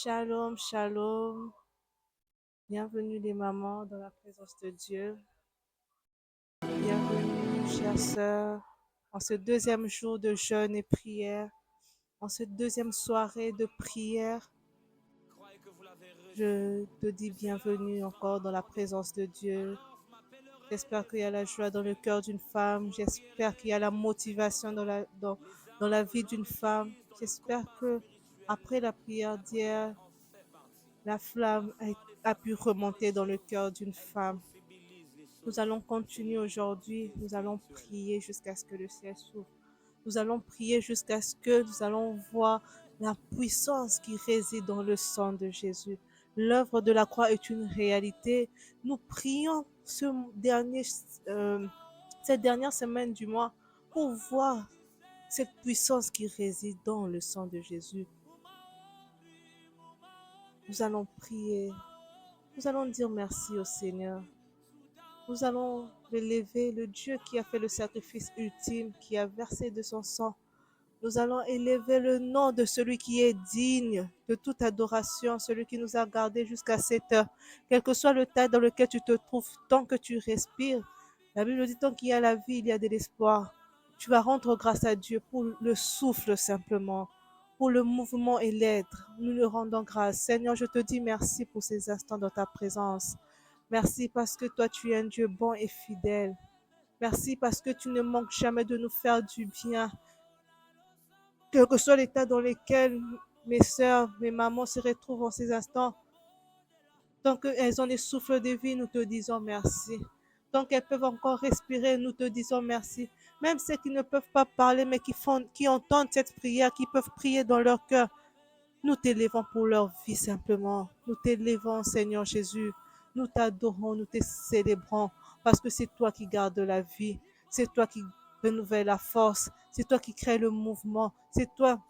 Shalom, shalom. Bienvenue les mamans dans la présence de Dieu. Bienvenue, chères sœurs, en ce deuxième jour de jeûne et prière, en cette deuxième soirée de prière. Je te dis bienvenue encore dans la présence de Dieu. J'espère qu'il y a la joie dans le cœur d'une femme. J'espère qu'il y a la motivation dans la vie d'une femme. J'espère que après la prière d'hier, la flamme a pu remonter dans le cœur d'une femme. Nous allons continuer aujourd'hui. Nous allons prier jusqu'à ce que le ciel s'ouvre. Nous allons prier jusqu'à ce que nous allons voir la puissance qui réside dans le sang de Jésus. L'œuvre de la croix est une réalité. Nous prions cette dernière semaine du mois pour voir cette puissance qui réside dans le sang de Jésus. Nous allons prier. Nous allons dire merci au Seigneur. Nous allons élever le Dieu qui a fait le sacrifice ultime, qui a versé de son sang. Nous allons élever le nom de celui qui est digne de toute adoration, celui qui nous a gardés jusqu'à cette heure. Quel que soit le tas dans lequel tu te trouves, tant que tu respires, la Bible dit tant qu'il y a la vie, il y a de l'espoir. Tu vas rendre grâce à Dieu pour le souffle simplement, pour le mouvement et l'être. Nous le rendons grâce. Seigneur, je te dis merci pour ces instants dans ta présence. Merci parce que toi, tu es un Dieu bon et fidèle. Merci parce que tu ne manques jamais de nous faire du bien. Quel que soit l'état dans lequel mes sœurs, mes mamans se retrouvent en ces instants, tant qu'elles ont des souffles de vie, nous te disons merci. Tant qu'elles peuvent encore respirer, nous te disons merci. Même ceux qui ne peuvent pas parler, mais qui entendent cette prière, qui peuvent prier dans leur cœur, nous t'élevons pour leur vie simplement. Nous t'élevons, Seigneur Jésus. Nous t'adorons, nous te célébrons, parce que c'est toi qui gardes la vie. C'est toi qui renouvelle la force. C'est toi qui crée le mouvement. C'est toi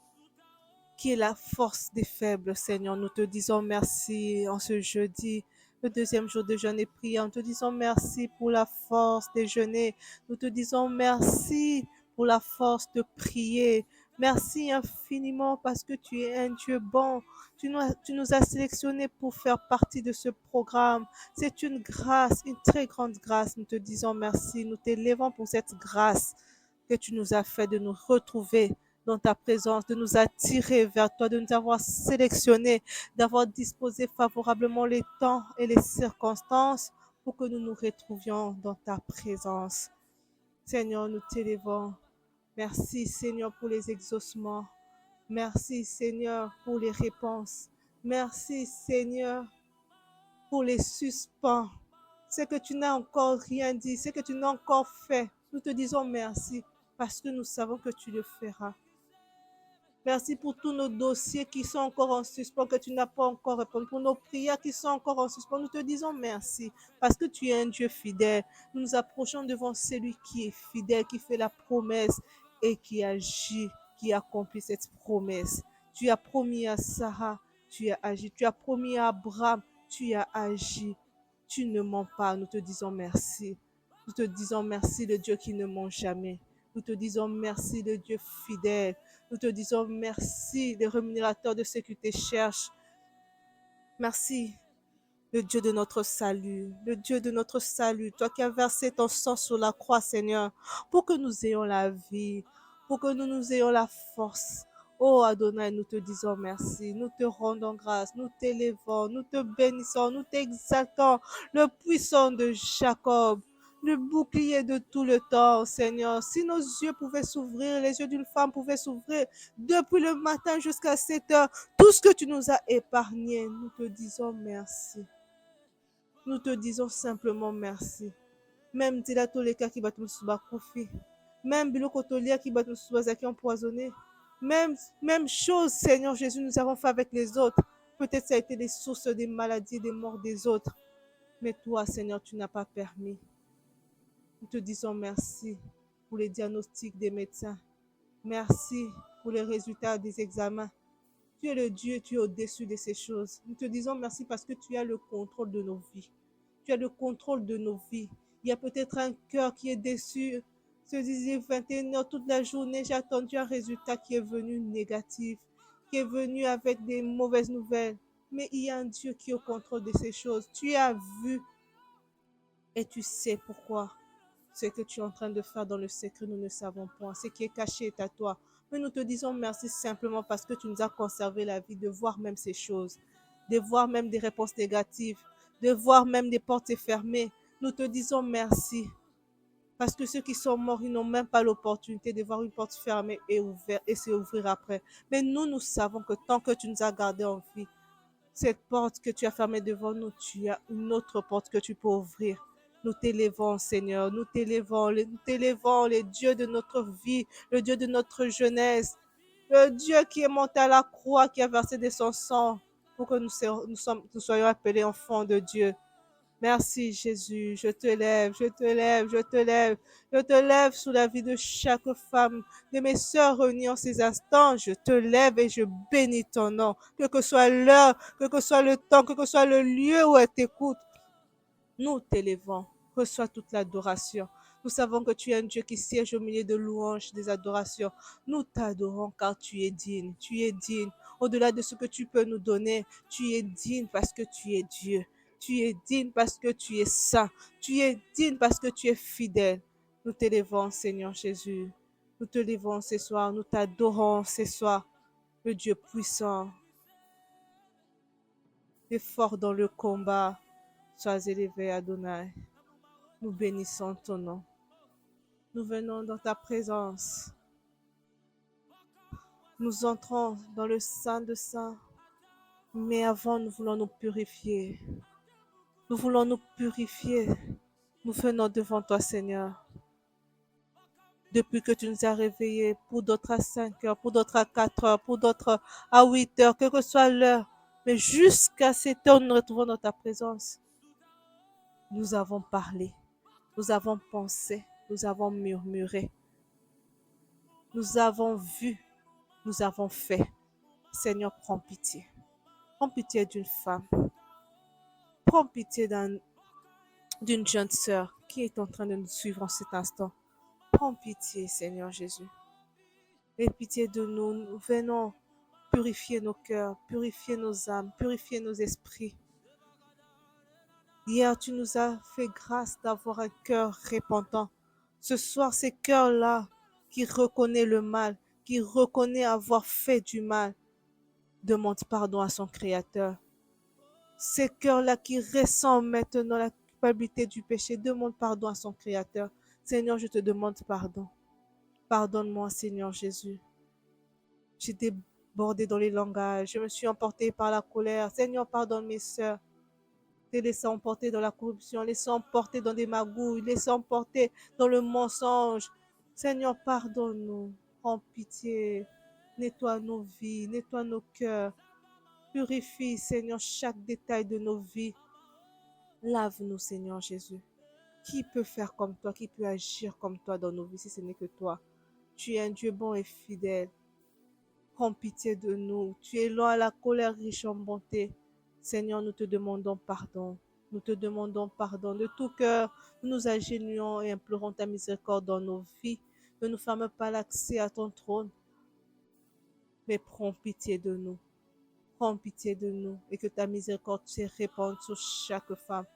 qui est la force des faibles, Seigneur. Nous te disons merci en ce jeudi, le deuxième jour de jeûne et prière. Nous te disons merci pour la force de jeûner. Nous te disons merci pour la force de prier. Merci infiniment parce que tu es un Dieu bon. Tu nous as sélectionnés pour faire partie de ce programme. C'est une grâce, une très grande grâce. Nous te disons merci. Nous t'élevons pour cette grâce que tu nous as fait de nous retrouver dans ta présence, de nous attirer vers toi, de nous avoir sélectionnés, d'avoir disposé favorablement les temps et les circonstances pour que nous nous retrouvions dans ta présence. Seigneur, nous t'élevons. Merci, Seigneur, pour les exaucements. Merci, Seigneur, pour les réponses. Merci, Seigneur, pour les suspens. C'est que tu n'as encore rien dit, c'est que tu n'as encore fait. Nous te disons merci parce que nous savons que tu le feras. Merci pour tous nos dossiers qui sont encore en suspens, que tu n'as pas encore répondu, pour nos prières qui sont encore en suspens. Nous te disons merci parce que tu es un Dieu fidèle. Nous nous approchons devant celui qui est fidèle, qui fait la promesse et qui agit, qui accomplit cette promesse. Tu as promis à Sarah, tu as agi. Tu as promis à Abraham, tu as agi. Tu ne mens pas. Nous te disons merci. Nous te disons merci, le Dieu qui ne ment jamais. Nous te disons merci, le Dieu fidèle. Nous te disons merci, les rémunérateurs de ceux qui te cherchent. Merci, le Dieu de notre salut, le Dieu de notre salut, toi qui as versé ton sang sur la croix, Seigneur, pour que nous ayons la vie, pour que nous ayons la force. Oh Adonai, nous te disons merci, nous te rendons grâce, nous t'élevons, nous te bénissons, nous t'exaltons, le puissant de Jacob, le bouclier de tout le temps, Seigneur. Si nos yeux pouvaient s'ouvrir, les yeux d'une femme pouvaient s'ouvrir depuis le matin jusqu'à 7 heures, tout ce que tu nous as épargné, nous te disons merci. Nous te disons simplement merci. Même Tila Toleka qui bat nous Koufi. Même Biloko Tolia qui bat nous qui empoisonné. Même chose, Seigneur Jésus, nous avons fait avec les autres. Peut-être ça a été des sources des maladies, des morts des autres. Mais toi, Seigneur, tu n'as pas permis. Nous te disons merci pour les diagnostics des médecins. Merci pour les résultats des examens. Tu es le Dieu, tu es au-dessus de ces choses. Nous te disons merci parce que tu as le contrôle de nos vies. Tu as le contrôle de nos vies. Il y a peut-être un cœur qui est déçu. Se disait 21 heures toute la journée, j'ai attendu un résultat qui est venu négatif, qui est venu avec des mauvaises nouvelles. Mais il y a un Dieu qui est au contrôle de ces choses. Tu as vu et tu sais pourquoi. Ce que tu es en train de faire dans le secret, nous ne savons point. Ce qui est caché est à toi. Mais nous te disons merci simplement parce que tu nous as conservé la vie de voir même ces choses, de voir même des réponses négatives, de voir même des portes fermées. Nous te disons merci. Parce que ceux qui sont morts, ils n'ont même pas l'opportunité de voir une porte fermée et ouverte et se ouvrir après. Mais nous, nous savons que tant que tu nous as gardés en vie, cette porte que tu as fermée devant nous, tu as une autre porte que tu peux ouvrir. Nous t'élévons, Seigneur, nous t'élévons, le Dieu de notre vie, le Dieu de notre jeunesse, le Dieu qui est monté à la croix, qui a versé de son sang pour que nous soyons appelés enfants de Dieu. Merci Jésus, je te lève, je te lève, je te lève, je te lève sous la vie de chaque femme, de mes sœurs réunies en ces instants. Je te lève et je bénis ton nom, quelle que soit l'heure, quel que soit le temps, quel que soit le lieu où elle t'écoute. Nous t'élevons, reçois toute l'adoration. Nous savons que tu es un Dieu qui siège au milieu de louanges, des adorations. Nous t'adorons car tu es digne, tu es digne. Au-delà de ce que tu peux nous donner, tu es digne parce que tu es Dieu. Tu es digne parce que tu es saint. Tu es digne parce que tu es fidèle. Nous t'élevons, Seigneur Jésus. Nous te levons ce soir, nous t'adorons ce soir, le Dieu puissant et fort dans le combat. Sois élevé, Adonai. Nous bénissons ton nom. Nous venons dans ta présence. Nous entrons dans le Saint de Saints. Mais avant, nous voulons nous purifier. Nous voulons nous purifier. Nous venons devant toi, Seigneur. Depuis que tu nous as réveillés, pour d'autres à 5 heures, pour d'autres à 4 heures, pour d'autres à 8 heures, quelle que soit l'heure. Mais jusqu'à cette heure, nous nous retrouvons dans ta présence. Nous avons parlé. Nous avons pensé. Nous avons murmuré. Nous avons vu. Nous avons fait. Seigneur, prends pitié. Prends pitié d'une femme. Prends pitié d'une jeune sœur qui est en train de nous suivre en cet instant. Prends pitié, Seigneur Jésus. Aie pitié de nous. Nous venons purifier nos cœurs, purifier nos âmes, purifier nos esprits. Hier, tu nous as fait grâce d'avoir un cœur repentant. Ce soir, ces cœurs-là qui reconnaît le mal, qui reconnaît avoir fait du mal, demande pardon à son Créateur. Ces cœurs-là qui ressentent maintenant la culpabilité du péché, demande pardon à son Créateur. Seigneur, je te demande pardon. Pardonne-moi, Seigneur Jésus. J'ai débordé dans les langages. Je me suis emportée par la colère. Seigneur, pardonne mes sœurs. T'es laissé emporter dans la corruption, laissé emporter dans des magouilles, laissé emporter dans le mensonge. Seigneur, pardonne-nous. Prends pitié. Nettoie nos vies, nettoie nos cœurs. Purifie, Seigneur, chaque détail de nos vies. Lave-nous, Seigneur Jésus. Qui peut faire comme toi, qui peut agir comme toi dans nos vies si ce n'est que toi? Tu es un Dieu bon et fidèle. Prends pitié de nous. Tu es lent à la colère, riche en bonté. Seigneur, nous te demandons pardon. Nous te demandons pardon de tout cœur. Nous nous agenouillons et implorons ta miséricorde dans nos vies. Ne nous ferme pas l'accès à ton trône, mais prends pitié de nous. Prends pitié de nous et que ta miséricorde se répande sur chaque femme.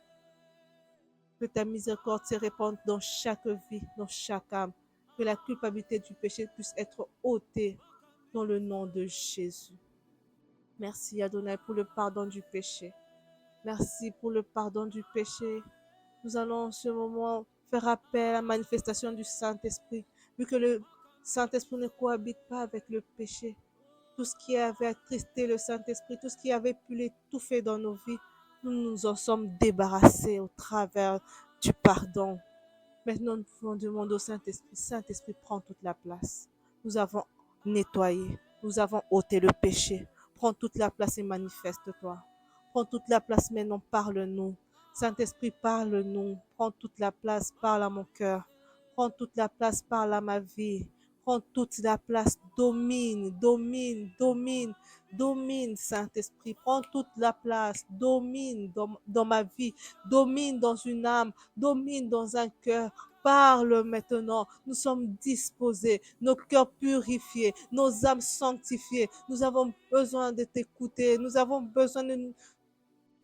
Que ta miséricorde se répande dans chaque vie, dans chaque âme. Que la culpabilité du péché puisse être ôtée dans le nom de Jésus. Merci Adonai pour le pardon du péché. Merci pour le pardon du péché. Nous allons en ce moment faire appel à la manifestation du Saint-Esprit, vu que le Saint-Esprit ne cohabite pas avec le péché. Tout ce qui avait attristé le Saint-Esprit, tout ce qui avait pu l'étouffer dans nos vies, nous nous en sommes débarrassés au travers du pardon. Maintenant, nous pouvons demander au Saint-Esprit, Saint-Esprit, prends toute la place. Nous avons nettoyé, nous avons ôté le péché. Prends toute la place et manifeste-toi. Prends toute la place maintenant, parle-nous. Saint-Esprit, parle-nous. Prends toute la place, parle à mon cœur. Prends toute la place, parle à ma vie. Prends toute la place, domine, domine, domine, domine, Saint-Esprit. Prends toute la place, domine dans ma vie, domine dans une âme, domine dans un cœur. Parle maintenant. Nous sommes disposés, nos cœurs purifiés, nos âmes sanctifiées. Nous avons besoin de t'écouter. Nous avons besoin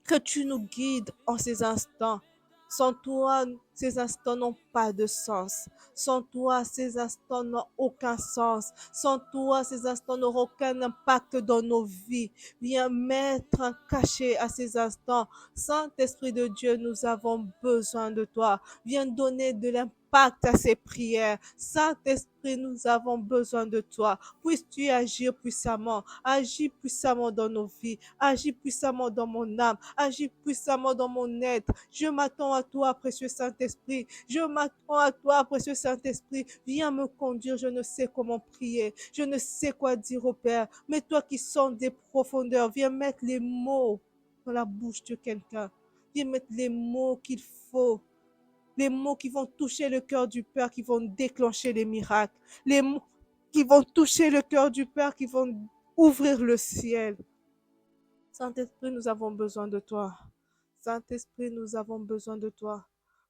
que tu nous guides en ces instants. Sans toi, ces instants n'ont pas de sens. Sans toi, ces instants n'ont aucun sens. Sans toi, ces instants n'auront aucun impact dans nos vies. Viens mettre un cachet à ces instants. Saint-Esprit de Dieu, nous avons besoin de toi. Viens donner de l'impact à ces prières. Saint-Esprit, nous avons besoin de toi. Puisses-tu agir puissamment. Agis puissamment dans nos vies. Agis puissamment dans mon âme. Agis puissamment dans mon être. Je m'attends à toi, précieux Saint-Esprit. Je m'attends à toi, précieux Saint-Esprit. Viens me conduire. Je ne sais comment prier. Je ne sais quoi dire au Père. Mais toi qui sens des profondeurs, viens mettre les mots dans la bouche de quelqu'un. Viens mettre les mots qu'il faut. Les mots qui vont toucher le cœur du Père, qui vont déclencher les miracles. Les mots qui vont toucher le cœur du Père, qui vont ouvrir le ciel. Saint-Esprit, nous avons besoin de toi. Saint-Esprit, nous avons besoin de toi.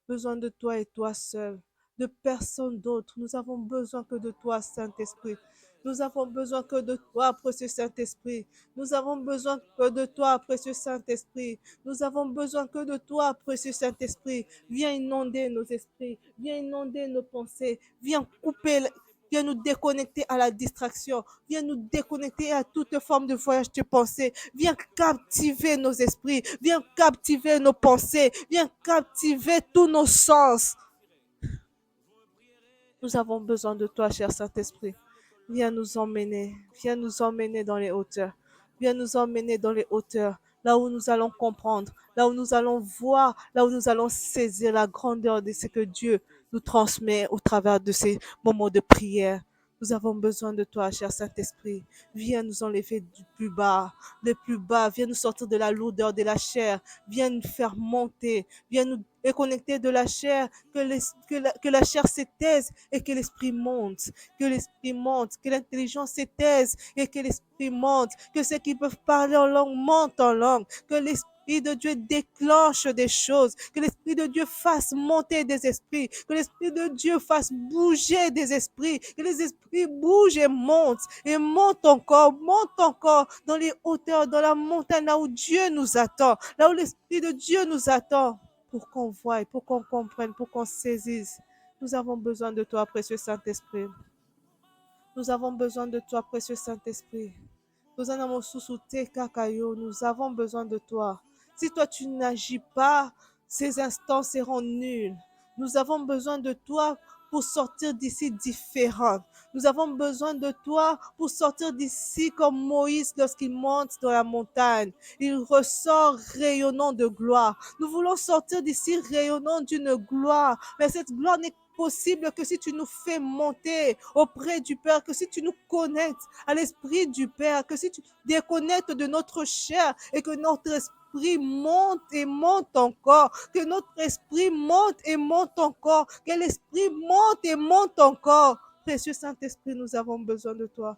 Besoin de toi et toi seul. De personne d'autre. Nous avons besoin que de toi, Saint-Esprit. Nous avons besoin que de toi, précieux Saint-Esprit. Nous avons besoin que de toi, précieux Saint-Esprit. Nous avons besoin que de toi, précieux Saint-Esprit. Viens inonder nos esprits. Viens inonder nos pensées. Viens couper, viens nous déconnecter à la distraction. Viens nous déconnecter à toute forme de voyage de pensée. Viens captiver nos esprits. Viens captiver nos pensées. Viens captiver tous nos sens. Nous avons besoin de toi, cher Saint-Esprit. Viens nous emmener. Viens nous emmener dans les hauteurs. Viens nous emmener dans les hauteurs. Là où nous allons comprendre. Là où nous allons voir. Là où nous allons saisir la grandeur de ce que Dieu nous transmet au travers de ces moments de prière. Nous avons besoin de toi, cher Saint-Esprit. Viens nous enlever du plus bas, le plus bas. Viens nous sortir de la lourdeur de la chair. Viens nous faire monter. Viens nous déconnecter de la chair, que la chair se taise et que l'esprit monte. Que l'esprit monte, que l'intelligence se taise et que l'esprit monte. Que ceux qui peuvent parler en langue montent en langue. Que l'esprit de Dieu déclenche des choses, que l'Esprit de Dieu fasse monter des esprits, que l'Esprit de Dieu fasse bouger des esprits, que les esprits bougent et montent encore dans les hauteurs, dans la montagne, là où Dieu nous attend, là où l'Esprit de Dieu nous attend, pour qu'on voie, pour qu'on comprenne, pour qu'on saisisse. Nous avons besoin de toi, précieux Saint-Esprit. Nous avons besoin de toi, précieux Saint-Esprit. Nous en avons sous-souté, Kakayo. Nous avons besoin de toi. Si toi, tu n'agis pas, ces instants seront nuls. Nous avons besoin de toi pour sortir d'ici différents. Nous avons besoin de toi pour sortir d'ici comme Moïse lorsqu'il monte dans la montagne. Il ressort rayonnant de gloire. Nous voulons sortir d'ici rayonnant d'une gloire. Mais cette gloire n'est possible que si tu nous fais monter auprès du Père, que si tu nous connectes à l'Esprit du Père, que si tu déconnectes de notre chair et que notre esprit monte et monte encore, que notre esprit monte et monte encore, que l'esprit monte et monte encore. Précieux Saint-Esprit, nous avons besoin de toi.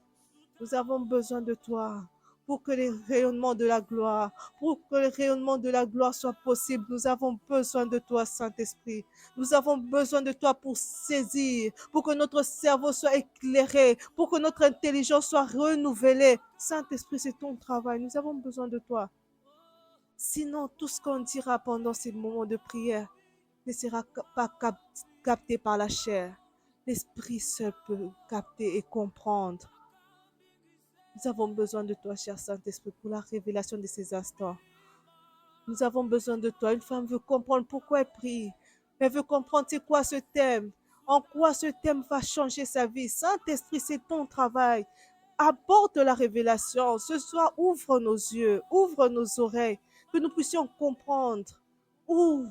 Nous avons besoin de toi pour que les rayonnements de la gloire, pour que le rayonnement de la gloire soit possible. Nous avons besoin de toi, Saint-Esprit. Nous avons besoin de toi pour saisir, pour que notre cerveau soit éclairé, pour que notre intelligence soit renouvelée. Saint-Esprit, c'est ton travail. Nous avons besoin de toi. Sinon, tout ce qu'on dira pendant ces moments de prière ne sera pas capté par la chair. L'Esprit seul peut capter et comprendre. Nous avons besoin de toi, cher Saint-Esprit, pour la révélation de ces instants. Nous avons besoin de toi. Une femme veut comprendre pourquoi elle prie. Elle veut comprendre c'est quoi ce thème. En quoi ce thème va changer sa vie. Saint-Esprit, c'est ton travail. Apporte la révélation. Ce soir, ouvre nos yeux, ouvre nos oreilles, que nous puissions comprendre où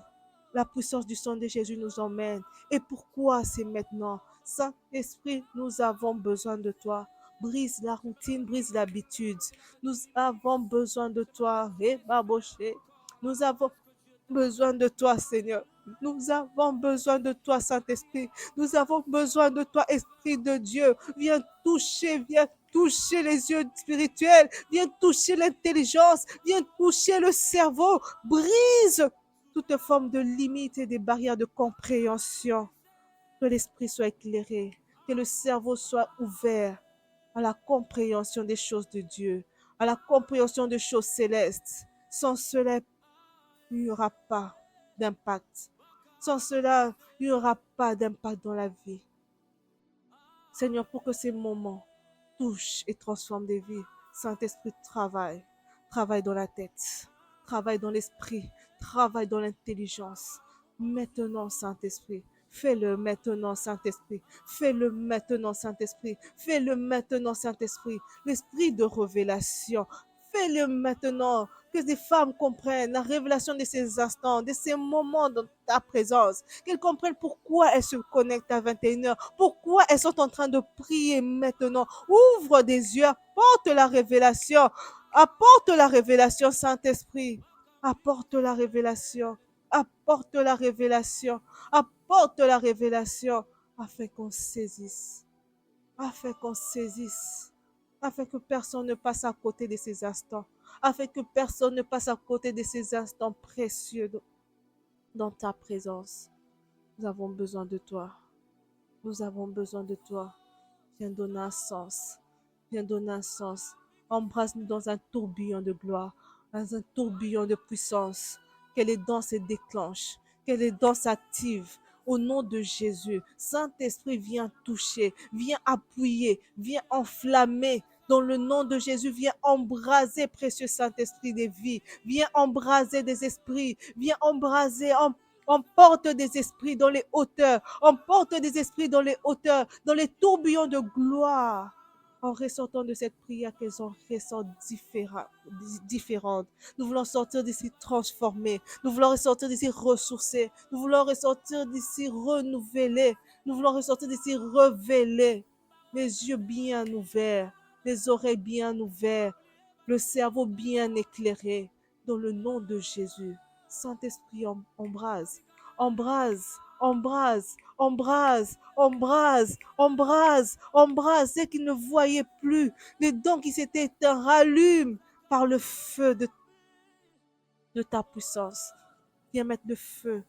la puissance du sang de Jésus nous emmène et pourquoi c'est maintenant. Saint-Esprit, nous avons besoin de toi. Brise la routine, brise l'habitude. Nous avons besoin de toi. Nous avons besoin de toi, Seigneur. Nous avons besoin de toi, Saint-Esprit. Nous avons besoin de toi, Esprit de Dieu. Viens toucher les yeux spirituels. Viens toucher l'intelligence. Viens toucher le cerveau. Brise toute forme de limite et des barrières de compréhension. Que l'esprit soit éclairé, que le cerveau soit ouvert à la compréhension des choses de Dieu, à la compréhension des choses célestes. Sans cela, il n'y aura pas d'impact. Sans cela, il n'y aura pas d'impact dans la vie. Seigneur, pour que ces moments touchent et transforment des vies, Saint-Esprit, travaille. Travaille dans la tête, travaille dans l'esprit, travaille dans l'intelligence. Maintenant, Saint-Esprit, fais-le maintenant, Saint-Esprit. Fais-le maintenant, Saint-Esprit. Fais-le maintenant, Saint-Esprit. L'esprit de révélation. Fais-le maintenant. Que des femmes comprennent la révélation de ces instants, de ces moments dans ta présence. Qu'elles comprennent pourquoi elles se connectent à 21h, pourquoi elles sont en train de prier maintenant. Ouvre des yeux, apporte la révélation. Apporte la révélation, Saint-Esprit. Apporte la révélation. Apporte la révélation. Apporte la révélation afin qu'on saisisse. Afin qu'on saisisse. Afin que personne ne passe à côté de ces instants. Afin que personne ne passe à côté de ces instants précieux dans ta présence. Nous avons besoin de toi. Nous avons besoin de toi. Viens donner un sens. Viens donner un sens. Embrasse-nous dans un tourbillon de gloire, dans un tourbillon de puissance. Que les dents se déclenchent, que les dents s'activent. Au nom de Jésus, Saint-Esprit, viens toucher, viens appuyer, viens enflammer. Dans le nom de Jésus, viens embraser, précieux Saint-Esprit des vies. Viens embraser des esprits. Viens embraser, emporte des esprits dans les hauteurs. Emporte des esprits dans les hauteurs, dans les tourbillons de gloire. En ressortant de cette prière, qu'elles en ressortent différentes. Nous voulons sortir d'ici transformés. Nous voulons ressortir d'ici ressourcés. Nous voulons ressortir d'ici renouvelés. Nous voulons ressortir d'ici révélés. Les yeux bien ouverts, les oreilles bien ouvertes, le cerveau bien éclairé. Dans le nom de Jésus. Saint-Esprit, embrase, embrase, embrase, embrase, embrase, embrase, embrase. Ceux qui ne voyaient plus, les dons qui s'étaient éteints, rallume par le feu de ta puissance. Viens mettre le feu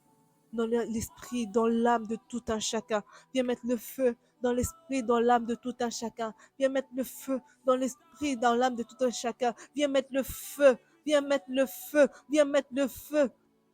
dans l'esprit, dans l'âme de tout un chacun. Viens mettre le feu dans l'esprit, dans l'âme de tout un chacun. Viens mettre le feu dans l'esprit, dans l'âme de tout un chacun. Viens mettre le feu, viens mettre le feu, viens mettre le feu.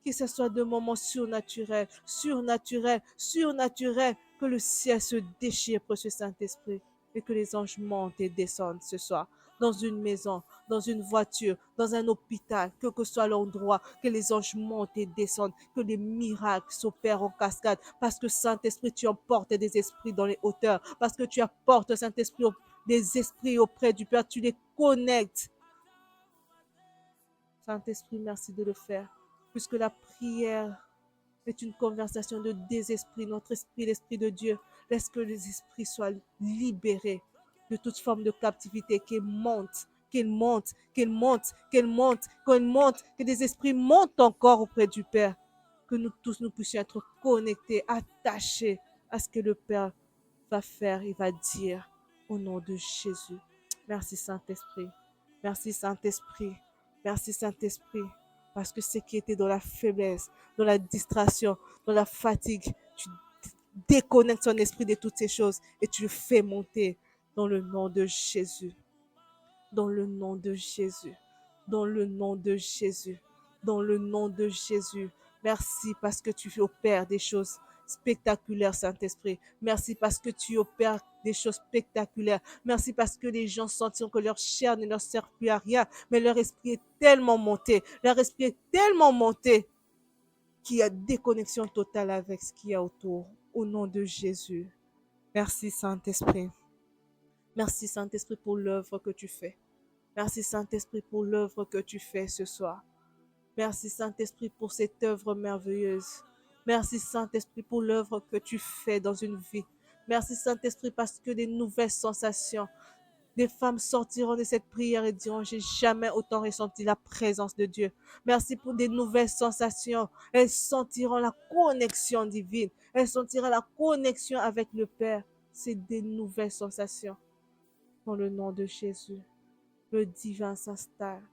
Que ce soit de moments surnaturels, surnaturels, surnaturels, que le ciel se déchire, précieux Saint-Esprit, et que les anges montent et descendent ce soir dans une maison, dans une voiture, dans un hôpital, quel que soit l'endroit, que les anges montent et descendent, que les miracles s'opèrent en cascade, parce que Saint-Esprit, tu emportes des esprits dans les hauteurs, parce que tu apportes, Saint-Esprit, des esprits auprès du Père, tu les connectes. Saint-Esprit, merci de le faire, puisque la prière est une conversation de désesprit, notre esprit, l'esprit de Dieu. Laisse que les esprits soient libérés de toute forme de captivité, qu'ils montent, qu'ils montent, qu'ils montent, qu'ils montent, qu'ils montent, que des esprits montent encore auprès du Père. Que nous tous, nous puissions être connectés, attachés à ce que le Père va faire et va dire au nom de Jésus. Merci Saint-Esprit. Merci Saint-Esprit. Merci Saint-Esprit. Parce que ce qui était dans la faiblesse, dans la distraction, dans la fatigue, tu déconnectes son esprit de toutes ces choses et tu le fais monter dans le nom de Jésus. Dans le nom de Jésus. Dans le nom de Jésus. Dans le nom de Jésus. Merci parce que tu opères des choses spectaculaires, Saint-Esprit. Merci parce que tu opères des choses spectaculaires. Merci parce que les gens sentiront que leur chair ne leur sert plus à rien, mais leur esprit est tellement monté. Leur esprit est tellement monté qu'il y a déconnexion totale avec ce qu'il y a autour. Au nom de Jésus. Merci, Saint-Esprit. Merci, Saint-Esprit, pour l'œuvre que tu fais. Merci, Saint-Esprit, pour l'œuvre que tu fais ce soir. Merci, Saint-Esprit, pour cette œuvre merveilleuse. Merci, Saint-Esprit, pour l'œuvre que tu fais dans une vie. Merci, Saint-Esprit, parce que des nouvelles sensations, des femmes sortiront de cette prière et diront, j'ai jamais autant ressenti la présence de Dieu. Merci pour des nouvelles sensations. Elles sentiront la connexion divine. Elles sentiront la connexion avec le Père. C'est des nouvelles sensations. Dans le nom de Jésus, le divin s'installe.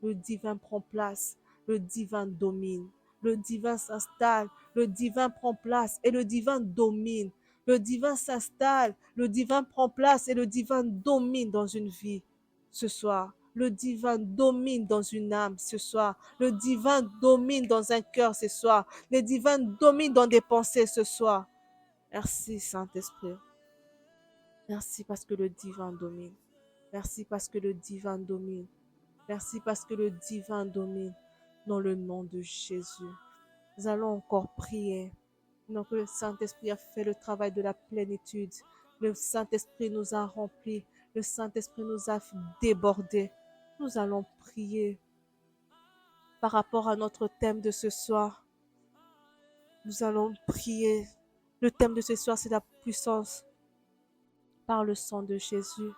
Le divin prend place. Le divin domine. Le divin s'installe. Le divin prend place et le divin domine. Le divin s'installe, le divin prend place et le divin domine dans une vie ce soir. Le divin domine dans une âme ce soir. Le divin domine dans un cœur ce soir. Le divin domine dans des pensées ce soir. Merci Saint-Esprit. Merci parce que le divin domine. Merci parce que le divin domine. Merci parce que le divin domine dans le nom de Jésus. Nous allons encore prier. Donc le Saint-Esprit a fait le travail de la plénitude. Le Saint-Esprit nous a remplis. Le Saint-Esprit nous a débordés. Nous allons prier par rapport à notre thème de ce soir. Nous allons prier. Le thème de ce soir, c'est la puissance par le sang de Jésus,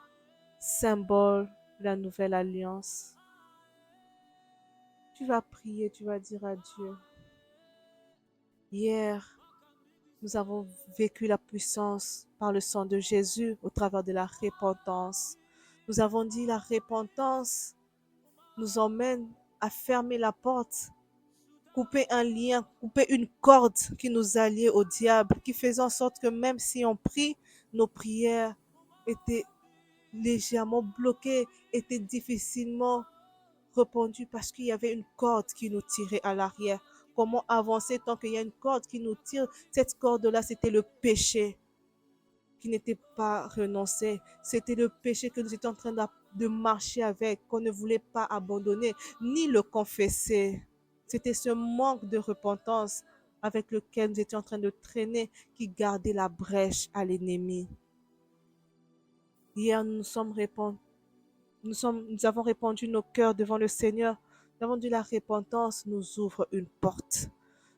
symbole de la nouvelle alliance. Tu vas prier, tu vas dire à Dieu. Hier, nous avons vécu la puissance par le sang de Jésus au travers de la repentance. Nous avons dit la repentance nous emmène à fermer la porte, couper un lien, couper une corde qui nous alliait au diable, qui faisait en sorte que même si on prie, nos prières étaient légèrement bloquées, étaient difficilement répondues parce qu'il y avait une corde qui nous tirait à l'arrière. Comment avancer tant qu'il y a une corde qui nous tire? Cette corde-là, c'était le péché qui n'était pas renoncé. C'était le péché que nous étions en train de marcher avec, qu'on ne voulait pas abandonner, ni le confesser. C'était ce manque de repentance avec lequel nous étions en train de traîner qui gardait la brèche à l'ennemi. Hier, nous avons répandu nos cœurs devant le Seigneur. Nous avons dit la repentance nous ouvre une porte.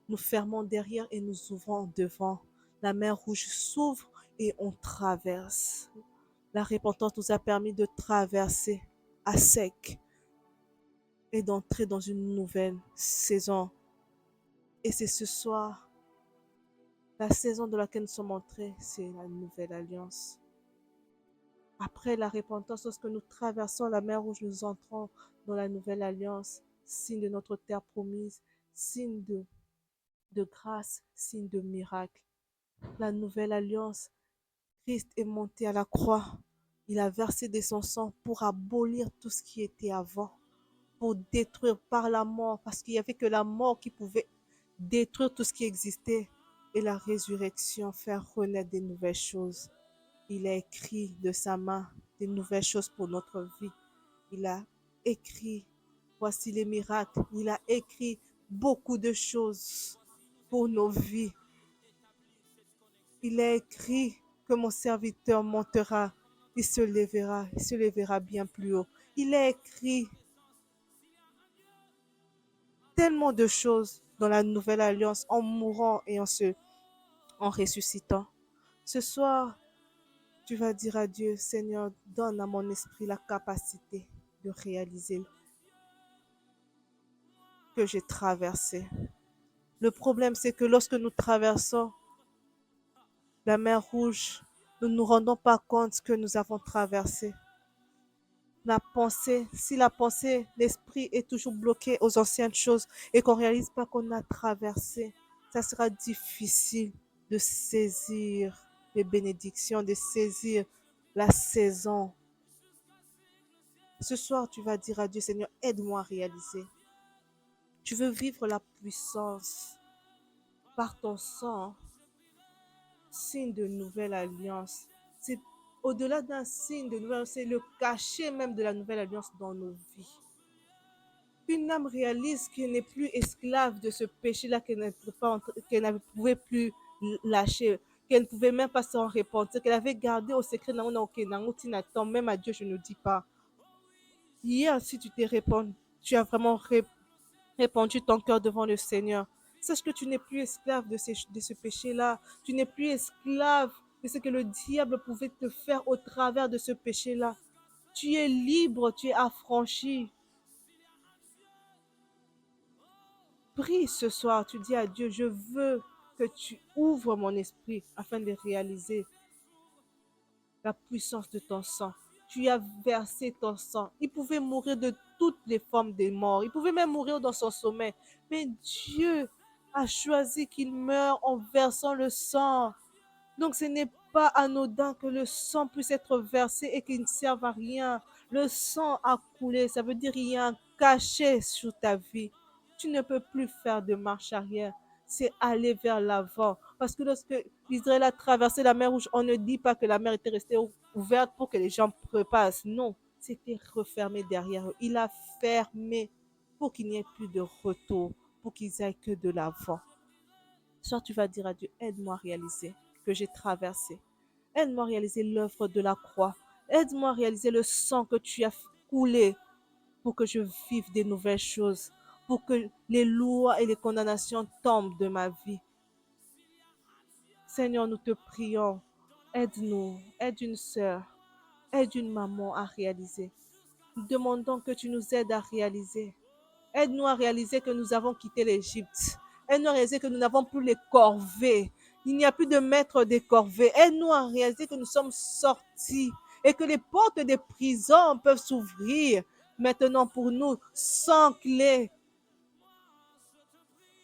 Nous fermons derrière et nous ouvrons devant. La mer rouge s'ouvre et on traverse. La repentance nous a permis de traverser à sec et d'entrer dans une nouvelle saison. Et c'est ce soir, la saison dans laquelle nous sommes entrés, c'est la nouvelle alliance. Après la repentance, lorsque nous traversons la mer rouge, nous entrons dans la nouvelle alliance, signe de notre terre promise, signe de grâce, signe de miracle. La nouvelle alliance, Christ est monté à la croix. Il a versé de son sang pour abolir tout ce qui était avant, pour détruire par la mort, parce qu'il n'y avait que la mort qui pouvait détruire tout ce qui existait, et la résurrection faire renaître des nouvelles choses. Il a écrit de sa main des nouvelles choses pour notre vie. Il a écrit, voici les miracles. Il a écrit beaucoup de choses pour nos vies. Il a écrit que mon serviteur montera, il se lèvera bien plus haut. Il a écrit tellement de choses dans la nouvelle alliance en mourant et en ressuscitant. Ce soir, tu vas dire à Dieu, Seigneur, donne à mon esprit la capacité de réaliser que j'ai traversé. Le problème, c'est que lorsque nous traversons la mer Rouge, nous ne nous rendons pas compte que nous avons traversé. La pensée, si la pensée, l'esprit est toujours bloqué aux anciennes choses et qu'on ne réalise pas qu'on a traversé, ça sera difficile de saisir les bénédictions, de saisir la saison. Ce soir, tu vas dire à Dieu, Seigneur, aide-moi à réaliser. Tu veux vivre la puissance par ton sang, signe de nouvelle alliance. C'est au-delà d'un signe de nouvelle alliance, c'est le cachet même de la nouvelle alliance dans nos vies. Qu'une âme réalise qu'elle n'est plus esclave de ce péché-là, qu'elle ne pouvait plus lâcher, qu'elle ne pouvait même pas s'en repentir, qu'elle avait gardé au secret, même à Dieu, je ne dis pas. Hier, si tu t'es répandu, tu as vraiment répandu ton cœur devant le Seigneur. Sache que tu n'es plus esclave de ce péché-là. Tu n'es plus esclave de ce que le diable pouvait te faire au travers de ce péché-là. Tu es libre, tu es affranchi. Prie ce soir, tu dis à Dieu, je veux que tu ouvres mon esprit afin de réaliser la puissance de ton sang. Tu as versé ton sang. Il pouvait mourir de toutes les formes de mort. Il pouvait même mourir dans son sommeil. Mais Dieu a choisi qu'il meure en versant le sang Donc ce n'est pas anodin que le sang puisse être versé et qu'il ne serve à rien. Le sang a coulé, ça veut dire qu'il y a un cachet sur ta vie. Tu ne peux plus faire de marche arrière. C'est aller vers l'avant. Parce que lorsque Israël a traversé la mer Rouge, on ne dit pas que la mer était restée ouverte pour que les gens repassent. Non, c'était refermé derrière eux. Il a fermé pour qu'il n'y ait plus de retour, pour qu'ils aillent que de l'avant. Soit tu vas dire à Dieu, aide-moi à réaliser que j'ai traversé. Aide-moi à réaliser l'œuvre de la croix. Aide-moi à réaliser le sang que tu as coulé pour que je vive des nouvelles choses, pour que les lois et les condamnations tombent de ma vie. Seigneur, nous te prions. Aide-nous, aide une sœur, aide une maman à réaliser. Nous demandons que tu nous aides à réaliser. Aide-nous à réaliser que nous avons quitté l'Égypte. Aide-nous à réaliser que nous n'avons plus les corvées. Il n'y a plus de maître des corvées. Aide-nous à réaliser que nous sommes sortis et que les portes des prisons peuvent s'ouvrir maintenant pour nous sans clé.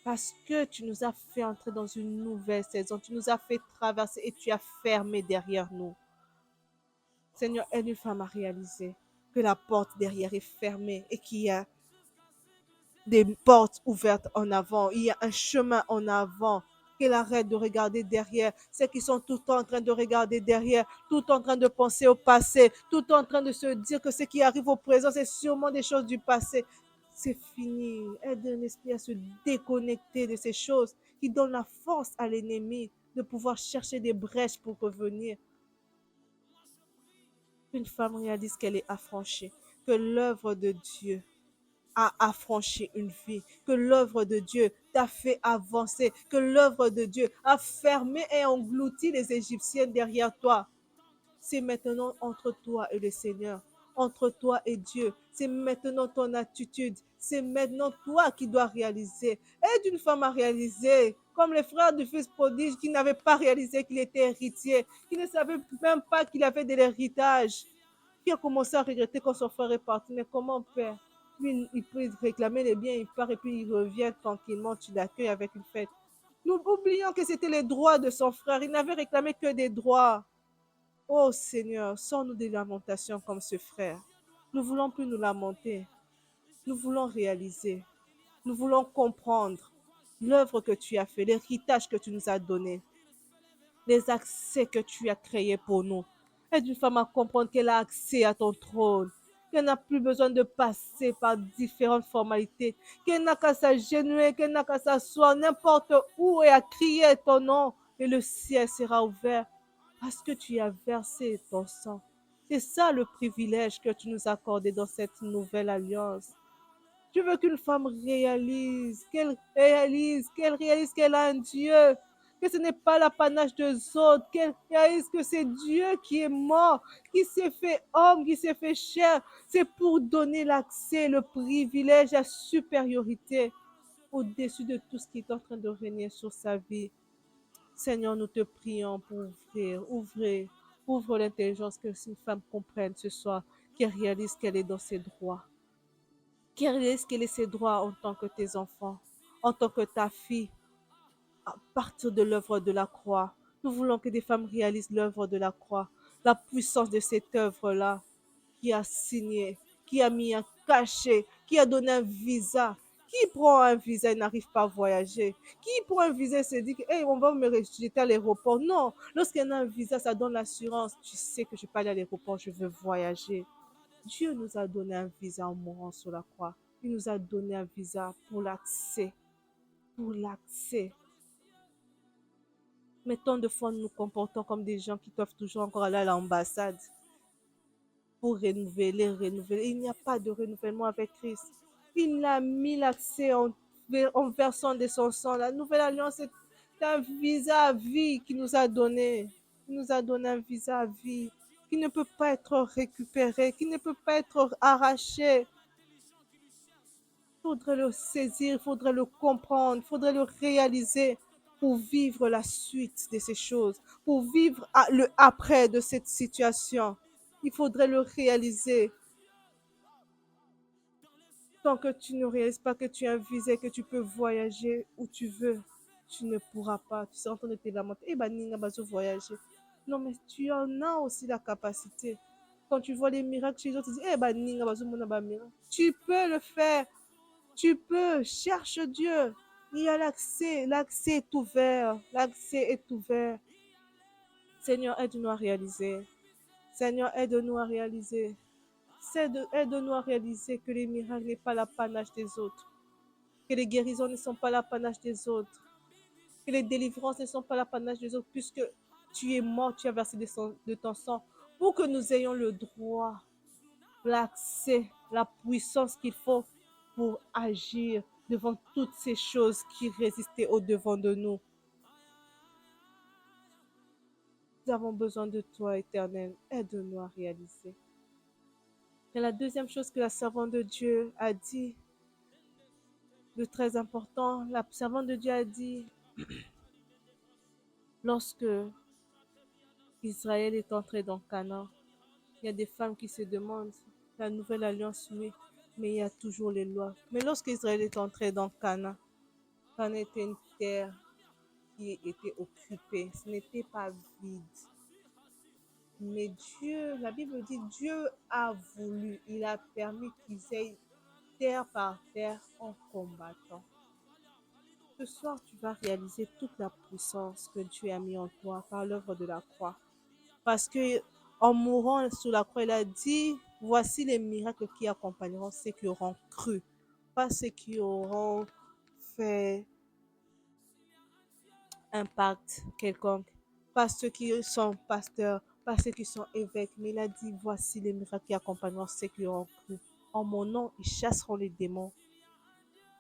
Parce que tu nous as fait entrer dans une nouvelle saison. Tu nous as fait traverser et tu as fermé derrière nous. Seigneur, aide une femme à réaliser que la porte derrière est fermée et qu'il y a des portes ouvertes en avant, il y a un chemin en avant, qu'elle arrête de regarder derrière, ceux qui sont tout le temps en train de regarder derrière, tout le temps en train de penser au passé, tout le temps en train de se dire que ce qui arrive au présent, c'est sûrement des choses du passé. C'est fini. Aide un esprit à se déconnecter de ces choses qui donnent la force à l'ennemi de pouvoir chercher des brèches pour revenir. Une femme réalise qu'elle est affranchie, que l'œuvre de Dieu a affranchi une vie, que l'œuvre de Dieu t'a fait avancer, que l'œuvre de Dieu a fermé et englouti les Égyptiens derrière toi. C'est maintenant entre toi et le Seigneur, entre toi et Dieu. C'est maintenant ton attitude. C'est maintenant toi qui dois réaliser. Aide une femme à réaliser, comme les frères du fils prodige qui n'avaient pas réalisé qu'il était héritier, qui ne savaient même pas qu'il avait de l'héritage, qui a commencé à regretter quand son frère est parti. Mais comment faire? Puis il peut réclamer les biens, il part et puis il revient tranquillement, tu l'accueilles avec une fête. Nous oublions que c'était les droits de son frère. Il n'avait réclamé que des droits. Oh Seigneur, sors-nous des lamentations comme ce frère. Nous ne voulons plus nous lamenter. Nous voulons réaliser. Nous voulons comprendre l'œuvre que tu as fait, l'héritage que tu nous as donné, les accès que tu as créés pour nous. Aide une femme à comprendre qu'elle a accès à ton trône, qu'elle n'a plus besoin de passer par différentes formalités, qu'elle n'a qu'à s'agenouiller, qu'elle n'a qu'à s'asseoir n'importe où et à crier ton nom et le ciel sera ouvert parce que tu as versé ton sang. C'est ça le privilège que tu nous as accordé dans cette nouvelle alliance. Je veux qu'une femme qu'elle réalise qu'elle a un Dieu, que ce n'est pas l'apanage des autres, qu'elle réalise que c'est Dieu qui est mort, qui s'est fait homme, qui s'est fait chair. C'est pour donner l'accès, le privilège, la supériorité au-dessus de tout ce qui est en train de régner sur sa vie. Seigneur, nous te prions pour ouvre l'intelligence que cette femme comprenne ce soir, qu'elle réalise qu'elle est dans ses droits, qu'elle réalise qu'elle est ses droits en tant que tes enfants, en tant que ta fille, à partir de l'œuvre de la croix. Nous voulons que des femmes réalisent l'œuvre de la croix, la puissance de cette œuvre-là qui a signé, qui a mis un cachet, qui a donné un visa. Qui prend un visa et n'arrive pas à voyager? Qui prend un visa et se dit que hey, on va me rejeter à l'aéroport? Non, lorsqu'on a un visa, ça donne l'assurance. Tu sais que je ne vais pas aller à l'aéroport, je veux voyager. Dieu nous a donné un visa en mourant sur la croix. Il nous a donné un visa pour l'accès. Pour l'accès. Mais tant de fois, nous nous comportons comme des gens qui doivent toujours encore aller à l'ambassade pour renouveler, renouveler. Il n'y a pas de renouvellement avec Christ. Il a mis l'accès en versant de son sang. La nouvelle alliance est un visa à vie qu'il nous a donné. Il nous a donné un visa à vie qui ne peut pas être récupéré, qui ne peut pas être arraché. Il faudrait le saisir, il faudrait le comprendre, il faudrait le réaliser pour vivre la suite de ces choses, pour vivre le après de cette situation. Il faudrait le réaliser. Tant que tu ne réalises pas que tu es un visé, que tu peux voyager où tu veux, tu ne pourras pas. Tu seras en train de te lamenter. Eh ben, Ninga Bazo voyager. Non, mais tu en as aussi la capacité. Quand tu vois les miracles chez les autres, tu dis, eh ben, Ninga Bazo Mona Ba miracle. Tu peux le faire. Tu peux. Cherche Dieu. Il y a l'accès. L'accès est ouvert. L'accès est ouvert. Seigneur, aide-nous à réaliser. Seigneur, aide-nous à réaliser. Aide-nous à réaliser que les miracles n'est pas l'apanage des autres. Que les guérisons ne sont pas l'apanage des autres. Que les délivrances ne sont pas l'apanage des autres, puisque tu es mort, tu as versé de ton sang, pour que nous ayons le droit, l'accès, la puissance qu'il faut pour agir devant toutes ces choses qui résistaient au-devant de nous. Nous avons besoin de toi, Éternel. Aide-nous à réaliser. Et la deuxième chose que la servante de Dieu a dit, de très important, la servante de Dieu a dit, lorsque Israël est entré dans Canaan, il y a des femmes qui se demandent, la nouvelle alliance, oui, mais il y a toujours les lois. Mais lorsque Israël est entré dans Canaan, Canaan était une terre qui était occupée, ce n'était pas vide. Mais Dieu, la Bible dit, Dieu a voulu, il a permis qu'ils aient terre par terre en combattant. Ce soir, tu vas réaliser toute la puissance que Dieu a mis en toi par l'œuvre de la croix. Parce que en mourant sur la croix, il a dit, voici les miracles qui accompagneront ceux qui auront cru, pas ceux qui auront fait un pacte quelconque, pas ceux qui sont pasteurs, pas ceux qui sont évêques, mais il a dit, voici les miracles qui accompagneront ceux qui auront cru. En mon nom, ils chasseront les démons.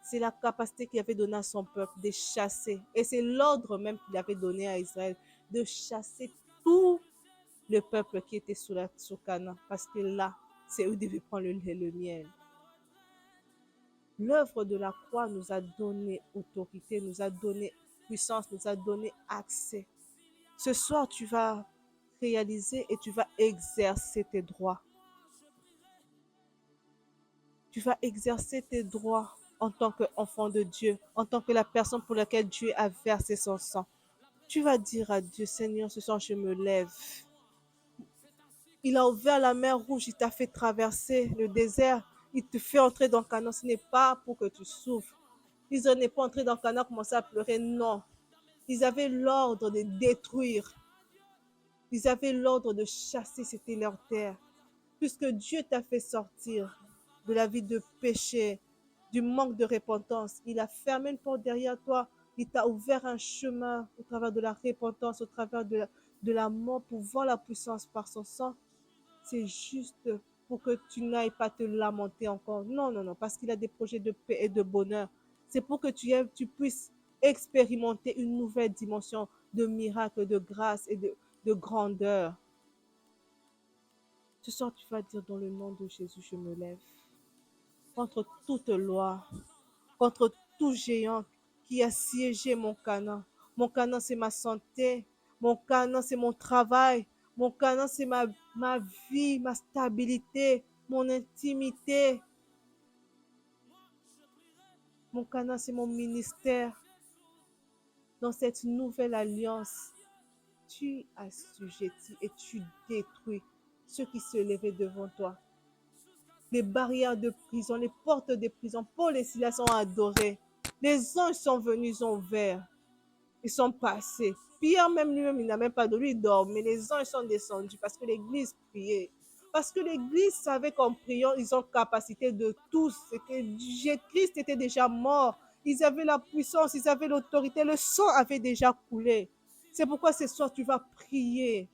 C'est la capacité qu'il avait donnée à son peuple de chasser. Et c'est l'ordre même qu'il avait donné à Israël de chasser tout le peuple qui était sous Canaan. Parce que là, c'est eux qui devaient prendre le lait et le miel. L'œuvre de la croix nous a donné autorité, nous a donné puissance, nous a donné accès. Ce soir, tu vas réaliser et tu vas exercer tes droits. Tu vas exercer tes droits en tant qu'enfant de Dieu, en tant que la personne pour laquelle Dieu a versé son sang. Tu vas dire à Dieu, Seigneur, ce soir, je me lève. Il a ouvert la mer Rouge, il t'a fait traverser le désert, il te fait entrer dans Canaan. Ce n'est pas pour que tu souffres. Israël n'est pas entré dans Canaan, commencer à pleurer, non. Ils avaient l'ordre de détruire. Ils avaient l'ordre de chasser, c'était leur terre. Puisque Dieu t'a fait sortir de la vie de péché, du manque de repentance, il a fermé une porte derrière toi, il t'a ouvert un chemin au travers de la repentance, au travers de la mort pour voir la puissance par son sang. C'est juste pour que tu n'ailles pas te lamenter encore. Non, non, non, parce qu'il a des projets de paix et de bonheur. C'est pour que tu puisses expérimenter une nouvelle dimension de miracle, de grâce et de grandeur. Ce soir, tu vas dire dans le nom de Jésus, je me lève contre toute loi, contre tout géant qui a siégé mon Canaan. Mon Canaan, c'est ma santé. Mon Canaan, c'est mon travail. Mon Canaan, c'est ma vie, ma stabilité, mon intimité. Mon Canaan, c'est mon ministère. Dans cette nouvelle alliance, tu assujettis et tu détruis ceux qui se levaient devant toi. Les barrières de prison, les portes de prison, Paul et Silas ont adoré. Les anges sont venus, ils ont ouvert. Ils sont passés. Pierre, même lui-même, il n'a même pas de lui, il dort. Mais les anges sont descendus parce que l'église priait. Parce que l'église savait qu'en priant, ils ont capacité de tous. C'est que Christ était déjà mort. Ils avaient la puissance, ils avaient l'autorité. Le sang avait déjà coulé. C'est pourquoi ce soir, tu vas prier.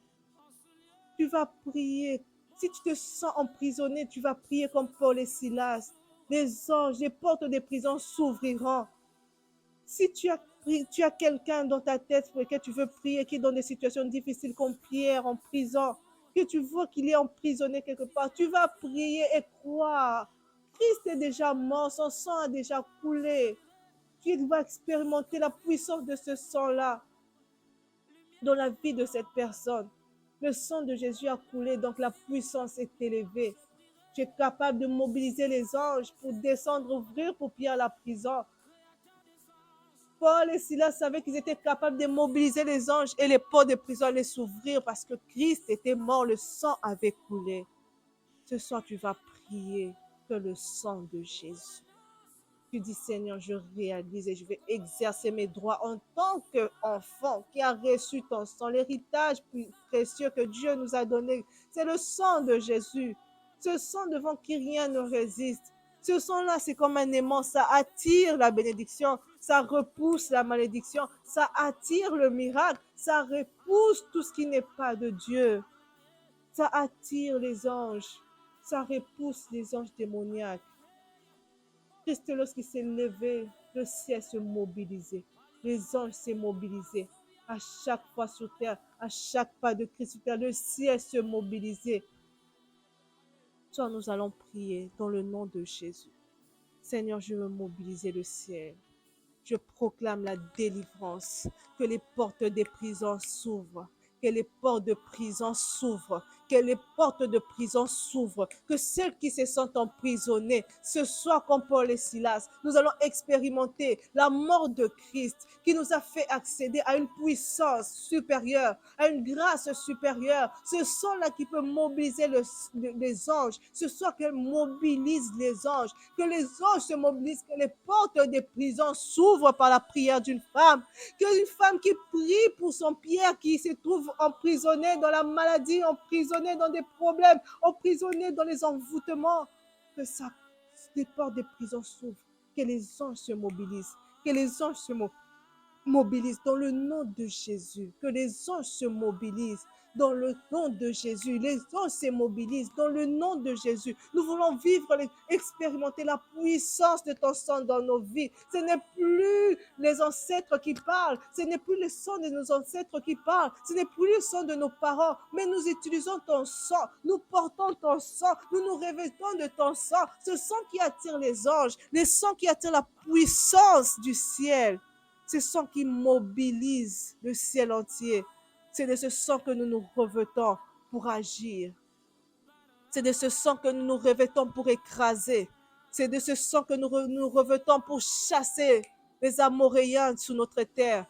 Tu vas prier. Si tu te sens emprisonné, tu vas prier comme Paul et Silas. Les anges, les portes des prisons s'ouvriront. Si tu as quelqu'un dans ta tête pour lequel tu veux prier, qui est dans des situations difficiles comme Pierre en prison, que tu vois qu'il est emprisonné quelque part, tu vas prier et croire. Christ est déjà mort, son sang a déjà coulé. Tu vas expérimenter la puissance de ce sang-là dans la vie de cette personne. Le sang de Jésus a coulé, donc la puissance est élevée. Tu es capable de mobiliser les anges pour descendre, ouvrir pour Pierre la prison. Paul et Silas savaient qu'ils étaient capables de mobiliser les anges et les portes de prison allaient s'ouvrir parce que Christ était mort, le sang avait coulé. Ce soir, tu vas prier que le sang de Jésus. Tu dis, Seigneur, je réalise et je vais exercer mes droits en tant qu'enfant qui a reçu ton sang. L'héritage précieux que Dieu nous a donné, c'est le sang de Jésus. Ce sang devant qui rien ne résiste. Ce sang-là, c'est comme un aimant, ça attire la bénédiction, ça repousse la malédiction, ça attire le miracle, ça repousse tout ce qui n'est pas de Dieu. Ça attire les anges, ça repousse les anges démoniaques. Christ, lorsqu'il s'est levé, le ciel se mobilisait. Les anges s'est mobilisés. À chaque fois sur terre, à chaque pas de Christ sur terre, le ciel se mobilisait. Soit nous allons prier dans le nom de Jésus. Seigneur, je veux mobiliser le ciel. Je proclame la délivrance, que les portes des prisons s'ouvrent, que les portes de prison s'ouvrent, que les portes de prison s'ouvrent, que celles qui se sentent emprisonnées, ce soir comme Paul et Silas, nous allons expérimenter la mort de Christ qui nous a fait accéder à une puissance supérieure, à une grâce supérieure. Ce sang-là qui peut mobiliser les anges, ce soir qu'elle mobilise les anges, que les anges se mobilisent, que les portes des prisons s'ouvrent par la prière d'une femme, qu'une femme qui prie pour son Pierre qui se trouve emprisonné dans la maladie, emprisonné dans des problèmes, emprisonné dans les envoûtements, que ça, les portes des prisons s'ouvrent, que les anges se mobilisent, que les anges se mobilisent dans le nom de Jésus, que les anges se mobilisent dans le nom de Jésus, les anges se mobilisent dans le nom de Jésus. Nous voulons vivre, expérimenter la puissance de ton sang dans nos vies. Ce n'est plus les ancêtres qui parlent, ce n'est plus le sang de nos ancêtres qui parlent, ce n'est plus le sang de nos parents, mais nous utilisons ton sang, nous portons ton sang, nous nous revêtons de ton sang, ce sang qui attire les anges, le sang qui attire la puissance du ciel. Ce sang qui mobilise le ciel entier. C'est de ce sang que nous nous revêtons pour agir. C'est de ce sang que nous nous revêtons pour écraser. C'est de ce sang que nous revêtons pour chasser les Amoréens sous notre terre.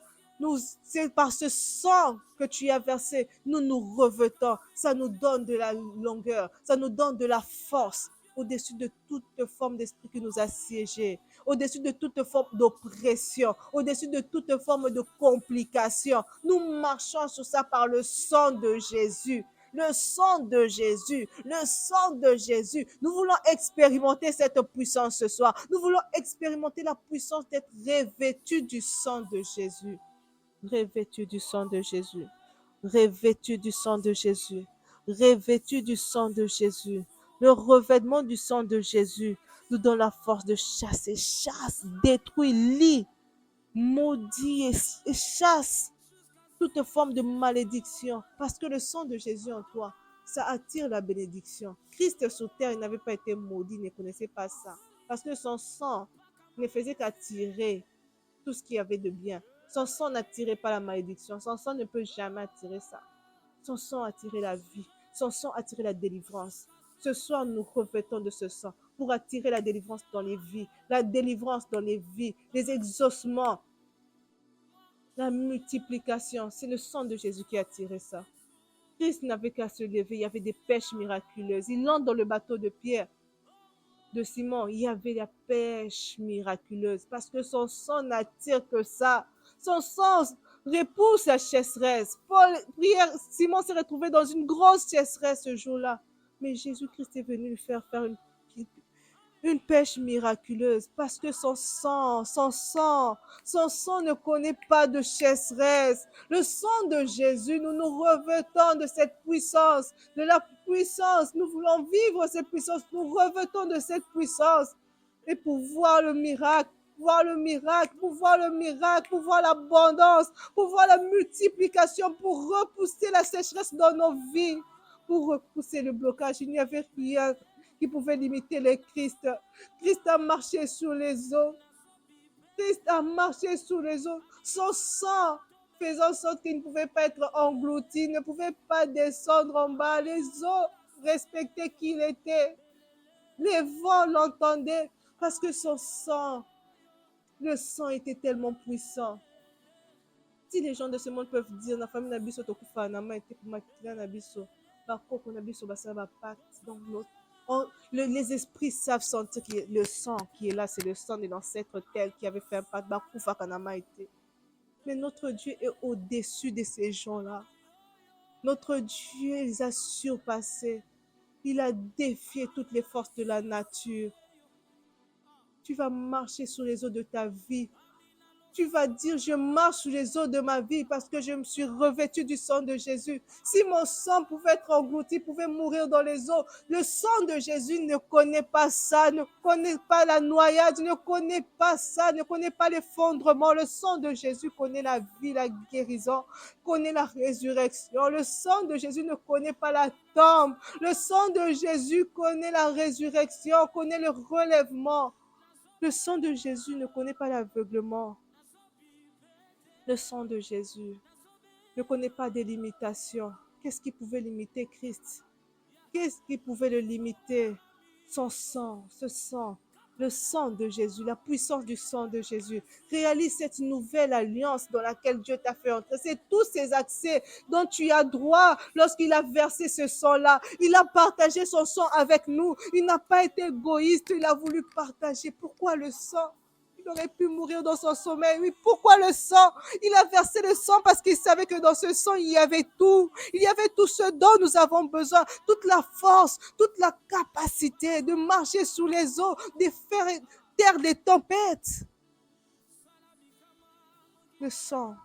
C'est par ce sang que tu as versé, nous nous revêtons. Ça nous donne de la longueur, ça nous donne de la force au-dessus de toute forme d'esprit qui nous a siégés, au-dessus de toute forme d'oppression, au-dessus de toute forme de complication. Nous marchons sur ça par le sang de Jésus. Le sang de Jésus, le sang de Jésus. Nous voulons expérimenter cette puissance ce soir. Nous voulons expérimenter la puissance d'être revêtus du sang de Jésus. Revêtus du sang de Jésus. Revêtus du sang de Jésus. Revêtus du sang de Jésus. Le revêtement du sang de Jésus nous donne la force de chasser, chasse, détruit, lie, maudit et chasse toute forme de malédiction. Parce que le sang de Jésus en toi, ça attire la bénédiction. Christ sur terre, il n'avait pas été maudit, il ne connaissait pas ça. Parce que son sang ne faisait qu'attirer tout ce qu'il y avait de bien. Son sang n'attirait pas la malédiction. Son sang ne peut jamais attirer ça. Son sang attirait la vie. Son sang attirait la délivrance. Ce soir, nous revêtons de ce sang pour attirer la délivrance dans les vies, la délivrance dans les vies, les exaucements, la multiplication. C'est le sang de Jésus qui a attiré ça. Christ n'avait qu'à se lever. Il y avait des pêches miraculeuses. Il entre dans le bateau de Pierre, de Simon. Il y avait la pêche miraculeuse parce que son sang n'attire que ça. Son sang repousse la chasseresse. Simon s'est retrouvé dans une grosse chasseresse ce jour-là. Mais Jésus-Christ est venu lui faire une pêche miraculeuse parce que son sang ne connaît pas de chasseresse. Le sang de Jésus, nous nous revêtons de cette puissance, de la puissance. Nous voulons vivre cette puissance, nous revêtons de cette puissance et pour voir le miracle, voir le miracle, pour voir le miracle, pour voir l'abondance, pour voir la multiplication, pour repousser la sécheresse dans nos vies, pour repousser le blocage. Il n'y avait rien qui pouvait limiter le Christ. Christ a marché sur les eaux. Christ a marché sur les eaux. Son sang faisait en sorte qu'il ne pouvait pas être englouti, ne pouvait pas descendre en bas. Les eaux respectaient qui il était. Les vents l'entendaient parce que son sang Le sang était tellement puissant. Si les gens de ce monde peuvent dire, la famille Nabiso Tokufa, Nama était pour Makila Nabiso, par contre, Nabiso Basaba Pacte, donc les esprits savent sentir que le sang qui est là, c'est le sang de l'ancêtre tel qui avait fait un pacte, Bakufa Kanama était. Mais notre Dieu est au-dessus de ces gens-là. Notre Dieu les a surpassés. Il a défié toutes les forces de la nature. Tu vas marcher sur les eaux de ta vie. Tu vas dire, je marche sur les eaux de ma vie parce que je me suis revêtu du sang de Jésus. Si mon sang pouvait être englouti, pouvait mourir dans les eaux, le sang de Jésus ne connaît pas ça, ne connaît pas la noyade, ne connaît pas ça, ne connaît pas l'effondrement. Le sang de Jésus connaît la vie, la guérison, connaît la résurrection. Le sang de Jésus ne connaît pas la tombe. Le sang de Jésus connaît la résurrection, connaît le relèvement. Le sang de Jésus ne connaît pas l'aveuglement. Le sang de Jésus ne connaît pas des limitations. Qu'est-ce qui pouvait limiter Christ? Qu'est-ce qui pouvait le limiter? Son sang, ce sang, le sang de Jésus, la puissance du sang de Jésus. Réalise cette nouvelle alliance dans laquelle Dieu t'a fait entrer. C'est tous ces accès dont tu as droit lorsqu'il a versé ce sang-là. Il a partagé son sang avec nous. Il n'a pas été égoïste, il a voulu partager. Pourquoi le sang? Il aurait pu mourir dans son sommeil. Oui, pourquoi le sang? Il a versé le sang parce qu'il savait que dans ce sang, il y avait tout. Il y avait tout ce dont nous avons besoin. Toute la force, toute la capacité de marcher sous les eaux, de faire taire des tempêtes. Le sang.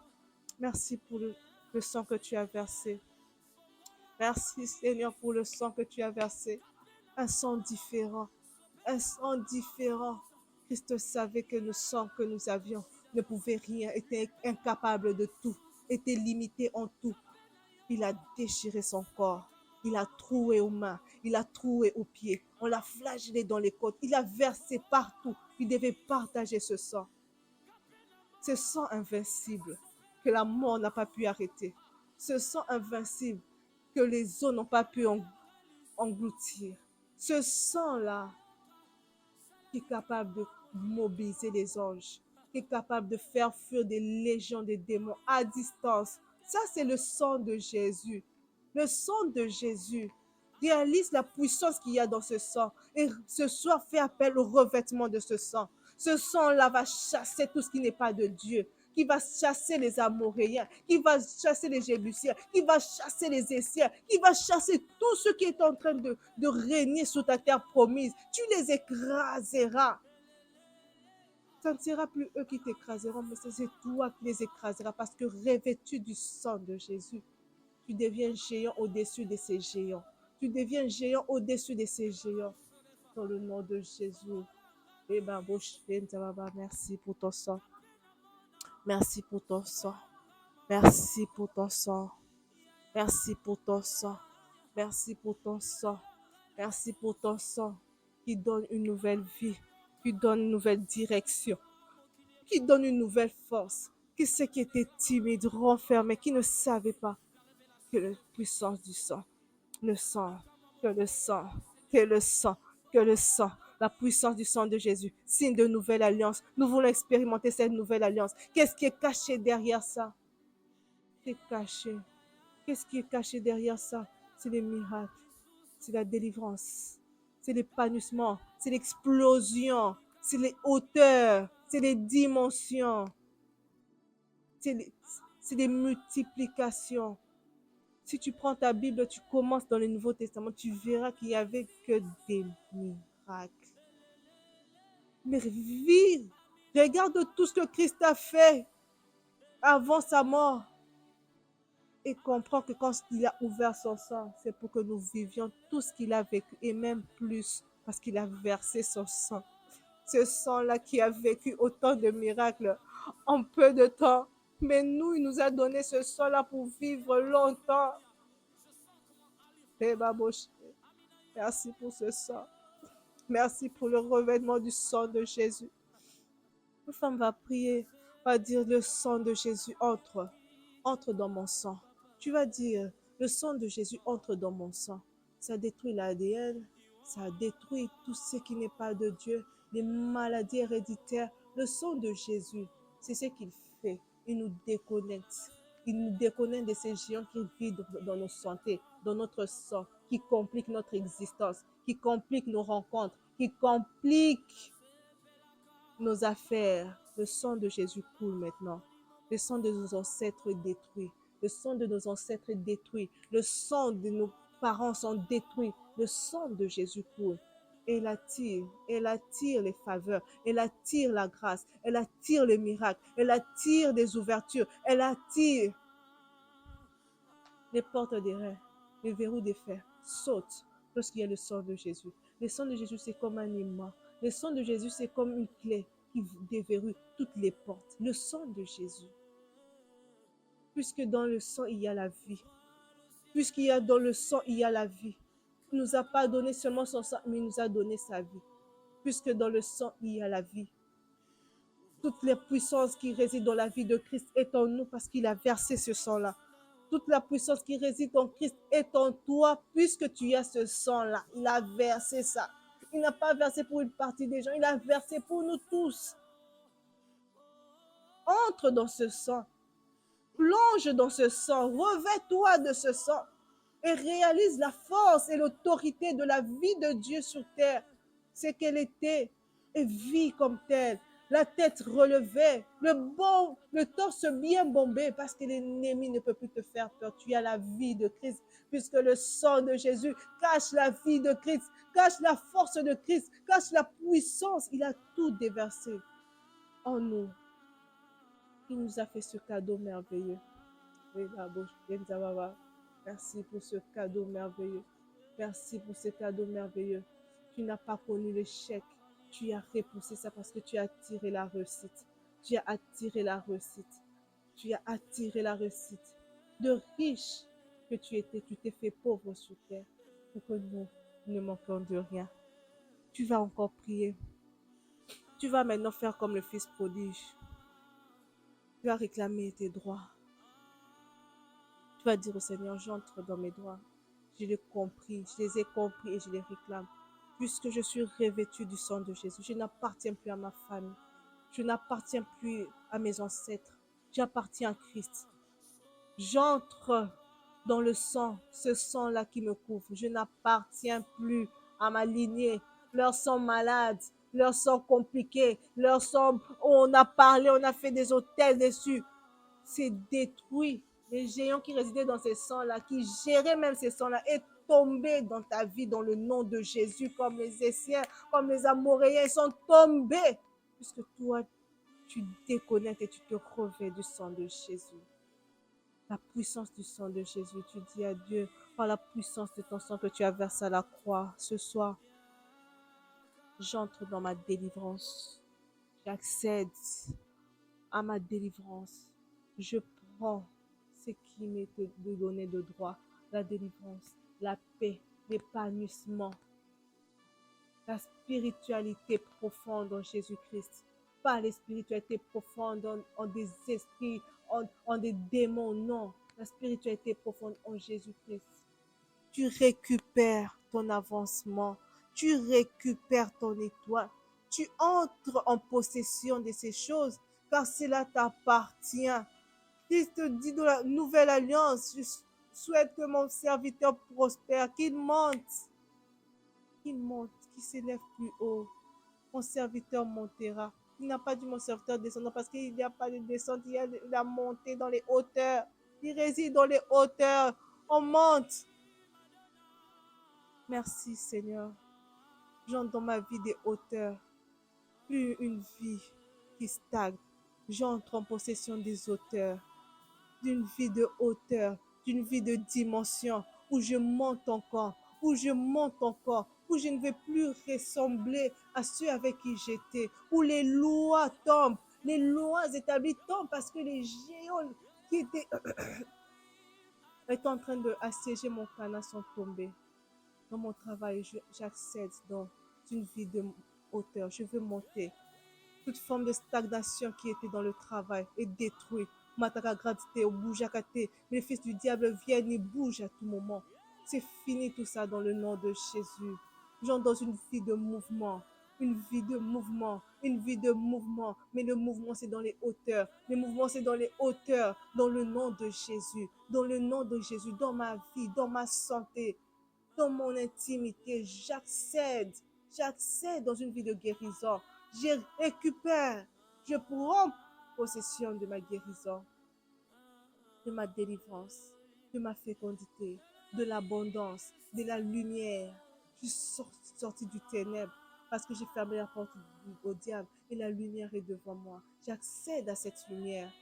Merci pour le sang que tu as versé. Merci Seigneur pour le sang que tu as versé. Un sang différent. Un sang différent. Christ savait que le sang que nous avions ne pouvait rien, était incapable de tout, était limité en tout. Il a déchiré son corps, il a troué aux mains, il a troué aux pieds, on l'a flagellé dans les côtes, il a versé partout. Il devait partager ce sang invincible que la mort n'a pas pu arrêter, ce sang invincible que les eaux n'ont pas pu engloutir, ce sang-là qui est capable de mobiliser les anges, qui est capable de faire fuir des légions de démons à distance. Ça, c'est le sang de Jésus. Le sang de Jésus. Réalise la puissance qu'il y a dans ce sang. Et ce soir, fais appel au revêtement de ce sang. Ce sang-là va chasser tout ce qui n'est pas de Dieu, qui va chasser les Amoréens, qui va chasser les Jébusiens, qui va chasser les Essiens, qui va chasser tout ce qui est en train de régner sur ta terre promise. Tu les écraseras. Ce ne sera plus eux qui t'écraseront, mais c'est toi qui les écraseras parce que revêtu du sang de Jésus, tu deviens géant au-dessus de ces géants. Tu deviens géant au-dessus de ces géants. Dans le nom de Jésus. Merci pour ton sang. Merci pour ton sang. Merci pour ton sang. Merci pour ton sang. Merci pour ton sang. Merci pour ton sang qui donne une nouvelle vie, qui donne une nouvelle direction, qui donne une nouvelle force. Qui ceux qui étaient timides, renfermés, qui ne savaient pas que la puissance du sang, le sang, que le sang, que le sang, que le sang, la puissance du sang de Jésus, signe de nouvelle alliance. Nous voulons expérimenter cette nouvelle alliance. Qu'est-ce qui est caché derrière ça? C'est caché. Qu'est-ce qui est caché derrière ça? C'est les miracles, c'est la délivrance, c'est l'épanouissement, c'est l'explosion, c'est les hauteurs, c'est les dimensions, c'est les multiplications. Si tu prends ta Bible, tu commences dans le Nouveau Testament, tu verras qu'il n'y avait que des miracles. Mais vive, regarde tout ce que Christ a fait avant sa mort et comprends que quand il a ouvert son sang, c'est pour que nous vivions tout ce qu'il a vécu et même plus parce qu'il a versé son sang. Ce sang-là qui a vécu autant de miracles en peu de temps. Mais nous, il nous a donné ce sang-là pour vivre longtemps. Merci pour ce sang. Merci pour le revêtement du sang de Jésus. Une femme va prier, va dire le sang de Jésus entre dans mon sang. Tu vas dire le sang de Jésus entre dans mon sang. Ça détruit l'ADN, ça détruit tout ce qui n'est pas de Dieu, les maladies héréditaires. Le sang de Jésus, c'est ce qu'il fait. Il nous déconnecte. Il nous déconnecte de ces géants qui vivent dans nos santé, dans notre sang, qui compliquent notre existence, qui compliquent nos rencontres, qui compliquent nos affaires. Le sang de Jésus coule maintenant. Le sang de nos ancêtres est détruit. Le sang de nos ancêtres est détruit. Le sang de nos parents sont détruits. Le sang de Jésus coule. Elle attire les faveurs, elle attire la grâce, elle attire le miracle, elle attire des ouvertures, elle attire les portes des reins, les verrous des fers sautent lorsqu'il y a le sang de Jésus. Le sang de Jésus, c'est comme un aimant. Le sang de Jésus, c'est comme une clé qui déverrouille toutes les portes. Le sang de Jésus. Puisque dans le sang, il y a la vie. Puisqu'il y a dans le sang, il y a la vie. Il ne nous a pas donné seulement son sang, mais il nous a donné sa vie. Puisque dans le sang, il y a la vie. Toutes les puissances qui résident dans la vie de Christ est en nous parce qu'il a versé ce sang-là. Toute la puissance qui réside en Christ est en toi puisque tu as ce sang-là. Il a versé ça. Il n'a pas versé pour une partie des gens, il a versé pour nous tous. Entre dans ce sang. Plonge dans ce sang. Revêt-toi de ce sang. Et réalise la force et l'autorité de la vie de Dieu sur terre. C'est qu'elle était et vit comme telle. La tête relevée, le torse bien bombé, parce que l'ennemi ne peut plus te faire peur. Tu as la vie de Christ, puisque le sang de Jésus cache la vie de Christ, cache la force de Christ, cache la puissance. Il a tout déversé en nous. Il nous a fait ce cadeau merveilleux. Merci pour ce cadeau merveilleux. Merci pour ce cadeau merveilleux. Tu n'as pas connu l'échec. Tu as repoussé ça parce que tu as attiré la réussite. Tu as attiré la réussite. Tu as attiré la réussite. De riche que tu étais, tu t'es fait pauvre sur terre pour que nous ne manquions de rien. Tu vas encore prier. Tu vas maintenant faire comme le fils prodige. Tu vas réclamer tes droits. Tu vas dire au Seigneur, j'entre dans mes droits. Je les compris, je les ai compris et je les réclame. Puisque je suis revêtu du sang de Jésus, je n'appartiens plus à ma famille. Je n'appartiens plus à mes ancêtres. J'appartiens à Christ. J'entre dans le sang, ce sang-là qui me couvre. Je n'appartiens plus à ma lignée. Leurs sont malades, leurs sont compliqués, leurs sont, on a parlé, on a fait des hôtels dessus. C'est détruit. Les géants qui résidaient dans ces sangs-là, qui géraient même ces sangs-là, est tombé dans ta vie dans le nom de Jésus, comme les Essiens, comme les Amoréens, ils sont tombés. Puisque toi, tu déconnectes et tu te revêts du sang de Jésus. La puissance du sang de Jésus, tu dis à Dieu, par la puissance de ton sang que tu as versé à la croix ce soir, j'entre dans ma délivrance. J'accède à ma délivrance. Je prends ce qui m'est donné de droit, la délivrance, la paix, l'épanouissement, la spiritualité profonde en Jésus-Christ. Pas les spiritualités profondes en des esprits, en des démons, non. La spiritualité profonde en Jésus-Christ. Tu récupères ton avancement, tu récupères ton étoile, tu entres en possession de ces choses, car cela t'appartient. Christ te dit dans la nouvelle alliance, je souhaite que mon serviteur prospère, qu'il monte, qu'il s'élève plus haut. Mon serviteur montera. Il n'a pas dit mon serviteur descendra parce qu'il n'y a pas de descente, il y a la montée dans les hauteurs. Il réside dans les hauteurs. On monte. Merci Seigneur. J'entre dans ma vie des hauteurs. Plus une vie qui stagne. J'entre en possession des hauteurs. D'une vie de hauteur, d'une vie de dimension, où je monte encore, où je monte encore, où je ne vais plus ressembler à ceux avec qui j'étais, où les lois tombent, les lois établies tombent parce que les géants qui étaient, étaient en train d'assiéger mon canal sont tombés. Dans mon travail, j'accède dans une vie de hauteur. Je veux monter. Toute forme de stagnation qui était dans le travail est détruite. Mataka gratité, boujakate. Les fils du diable viennent et bougent à tout moment. C'est fini tout ça dans le nom de Jésus. J'entre dans une vie de mouvement. une vie de mouvement, une vie de mouvement. Mais le mouvement, c'est dans les hauteurs. Le mouvement, c'est dans les hauteurs, dans le nom de Jésus, dans le nom de Jésus, dans ma vie, dans ma santé, dans mon intimité. J'accède dans une vie de guérison. Je récupère, je prends possession de ma guérison, de ma délivrance, de ma fécondité, de l'abondance, de la lumière. Je suis sorti du ténèbre parce que j'ai fermé la porte au diable et la lumière est devant moi. J'accède à cette lumière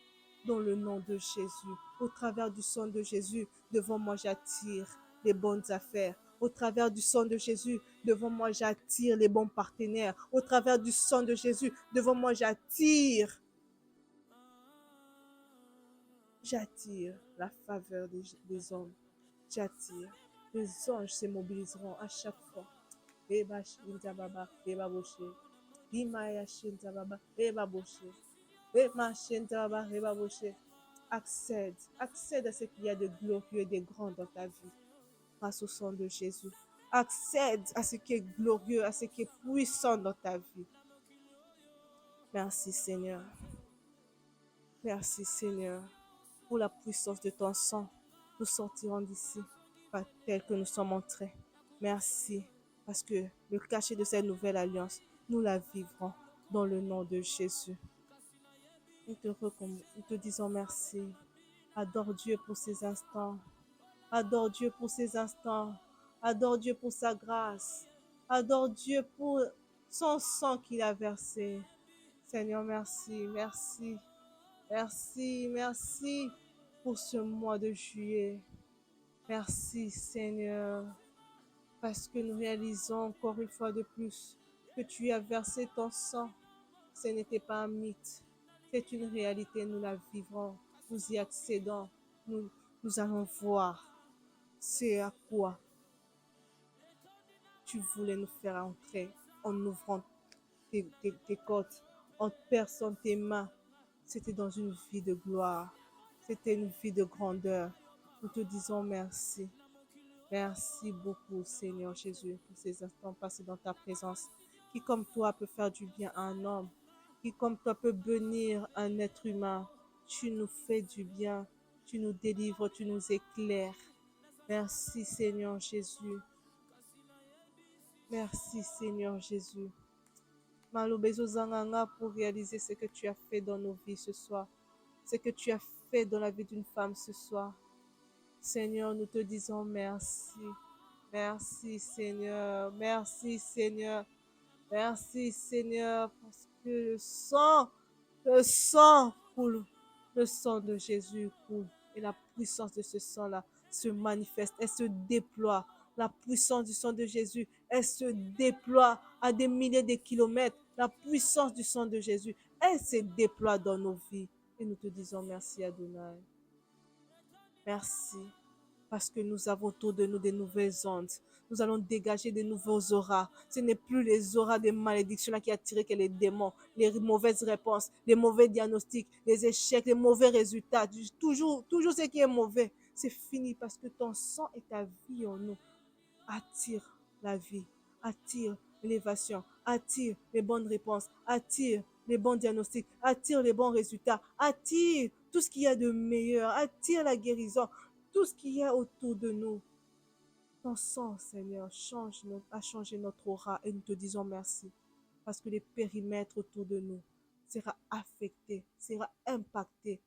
dans le nom de Jésus. Au travers du sang de Jésus, devant moi, j'attire les bonnes affaires. Au travers du sang de Jésus, devant moi, j'attire les bons partenaires. Au travers du sang de Jésus, devant moi, j'attire la faveur des hommes. J'attire. Les anges se mobiliseront à chaque fois. Eba shinta baba, eba boshe. Imaya shinta baba, eba boshe. Ema shinta baba, eba boshe. Accède à ce qu'il y a de glorieux et de grand dans ta vie, grâce au sang de Jésus. Accède à ce qui est glorieux, à ce qui est puissant dans ta vie. Merci Seigneur. Merci Seigneur. Pour la puissance de ton sang, nous sortirons d'ici, pas tel que nous sommes entrés. Merci, parce que le cachet de cette nouvelle alliance, nous la vivrons dans le nom de Jésus. Nous te disons merci. Adore Dieu pour ces instants. Adore Dieu pour ces instants. Adore Dieu pour sa grâce. Adore Dieu pour son sang qu'il a versé. Seigneur, merci, merci, merci, merci pour ce mois de juillet. Merci Seigneur, parce que nous réalisons encore une fois de plus que tu as versé ton sang. Ce n'était pas un mythe, c'est une réalité, nous la vivrons, nous y accédons, nous allons voir c'est à quoi tu voulais nous faire entrer en ouvrant tes côtes, en perçant tes mains. C'était dans une vie de gloire, c'était une vie de grandeur. Nous te disons merci. Merci beaucoup, Seigneur Jésus, pour ces instants passés dans ta présence. Qui comme toi peut faire du bien à un homme? Qui comme toi peut bénir un être humain? Tu nous fais du bien, tu nous délivres, tu nous éclaires. Merci, Seigneur Jésus. Merci, Seigneur Jésus. Malobezo Zanganga pour réaliser ce que tu as fait dans nos vies ce soir, ce que tu as fait dans la vie d'une femme ce soir. Seigneur, nous te disons merci. Merci Seigneur, merci Seigneur, merci Seigneur, parce que le sang coule, le sang de Jésus coule, et la puissance de ce sang-là se manifeste, elle se déploie. La puissance du sang de Jésus, elle se déploie à des milliers de kilomètres. La puissance du sang de Jésus, elle se déploie dans nos vies. Et nous te disons merci Adonai. Merci. Parce que nous avons autour de nous des nouvelles ondes. Nous allons dégager de nouveaux auras. Ce n'est plus les auras des malédictions là qui attirent que les démons, les mauvaises réponses, les mauvais diagnostics, les échecs, les mauvais résultats. Toujours ce qui est mauvais. C'est fini parce que ton sang et ta vie en nous attire la vie, attire l'élévation, attire les bonnes réponses, attire les bons diagnostics, attire les bons résultats, attire tout ce qu'il y a de meilleur, attire la guérison, tout ce qu'il y a autour de nous. Ton sang, Seigneur, a changé notre aura et nous te disons merci parce que les périmètres autour de nous sera affecté, sera impacté